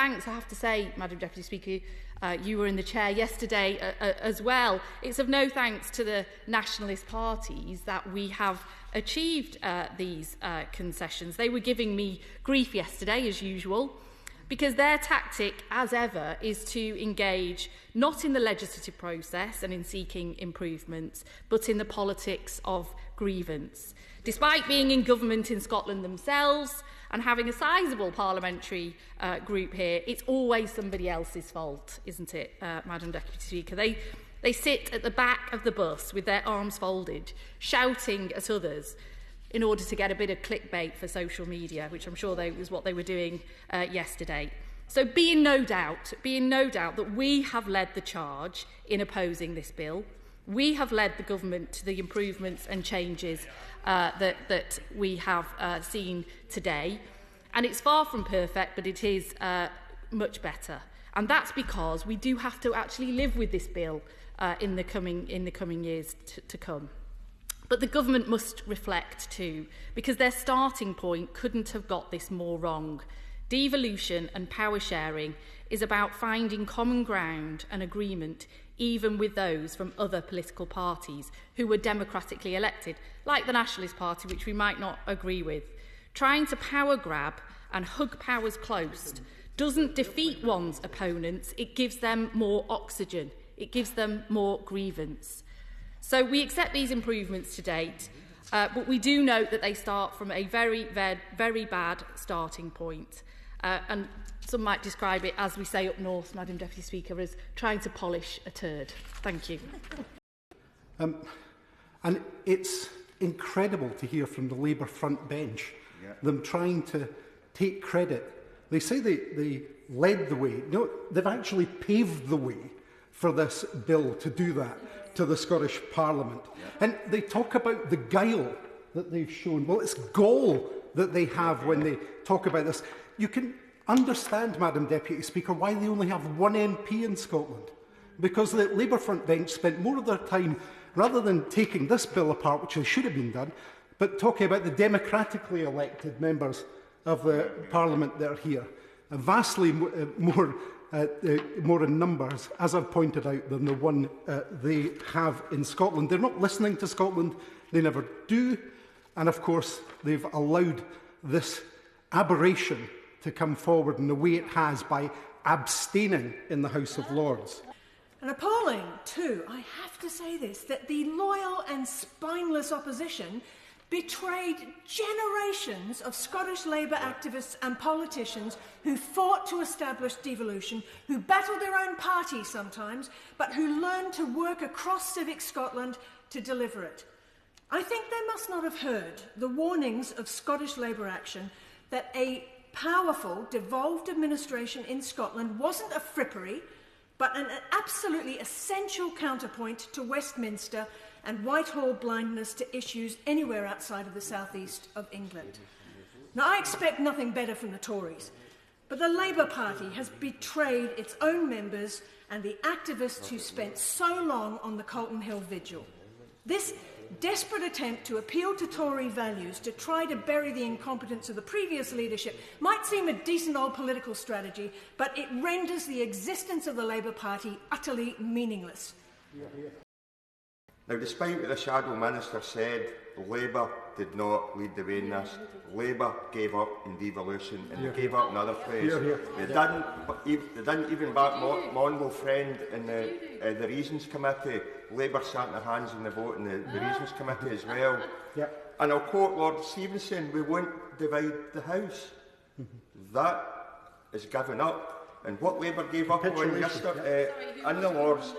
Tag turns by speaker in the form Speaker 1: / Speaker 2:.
Speaker 1: thanks, I have to say, Madam Deputy Speaker, you were in the chair yesterday as well. It's of no thanks to the nationalist parties that we have achieved these concessions. They were giving me grief yesterday, as usual, because their tactic, as ever, is to engage not in the legislative process and in seeking improvements, but in the politics of grievance. Despite being in government in Scotland themselves and having a sizable parliamentary group here, it's always somebody else's fault, isn't it, Madam Deputy Speaker? They sit at the back of the bus with their arms folded, shouting at others in order to get a bit of clickbait for social media, which I'm sure was what they were doing yesterday. So be in no doubt that we have led the charge in opposing this bill. We have led the government to the improvements and changes that we have seen today. And it's far from perfect, but it is much better. And that's because we do have to actually live with this bill in the coming years to come. But the government must reflect too, because their starting point couldn't have got this more wrong. Devolution and power sharing is about finding common ground and agreement even with those from other political parties who were democratically elected, like the Nationalist Party, which we might not agree with. Trying to power grab and hug powers close doesn't defeat one's opponents, it gives them more oxygen, it gives them more grievance. So we accept these improvements to date, but we do note that they start from a very, very bad starting point. And some might describe it, as we say up north, Madam Deputy Speaker, as trying to polish a turd. Thank you.
Speaker 2: And it's incredible to hear from the Labour front bench, them trying to take credit. They say they led the way. No, they've actually paved the way for this bill to do that to the Scottish Parliament. And they talk about the guile that they've shown. Well, it's gall that they have when they talk about this. You can understand, Madam Deputy Speaker, why they only have one MP in Scotland. Because the Labour front bench spent more of their time, rather than taking this bill apart, which should have been done, but talking about the democratically elected members of the Parliament that are here. Vastly more in numbers, as I've pointed out, than the one they have in Scotland. They're not listening to Scotland, they never do, and of course they've allowed this aberration to come forward in the way it has by abstaining in the House of Lords.
Speaker 3: And appalling, too, I have to say this, that the loyal and spineless opposition betrayed generations of Scottish Labour activists and politicians who fought to establish devolution, who battled their own party sometimes, but who learned to work across civic Scotland to deliver it. I think they must not have heard the warnings of Scottish Labour action that a powerful, devolved administration in Scotland wasn't a frippery, but an absolutely essential counterpoint to Westminster and Whitehall blindness to issues anywhere outside of the southeast of England. Now, I expect nothing better from the Tories, but the Labour Party has betrayed its own members and the activists who spent so long on the Colton Hill vigil. This desperate attempt to appeal to Tory values to try to bury the incompetence of the previous leadership might seem a decent old political strategy, but it renders the existence of the Labour Party utterly meaningless.
Speaker 4: Now, despite what the Shadow Minister said, Labour did not lead the way in this. Labour gave up in devolution and they gave up in other places. They didn't even back Monwell Friend in the Reasons Committee. Labour sat in their hands in the vote in the Reasons Committee as well. And I'll quote Lord Stevenson, we won't divide the House. That is given up. And what Labour gave up on yesterday in the Lords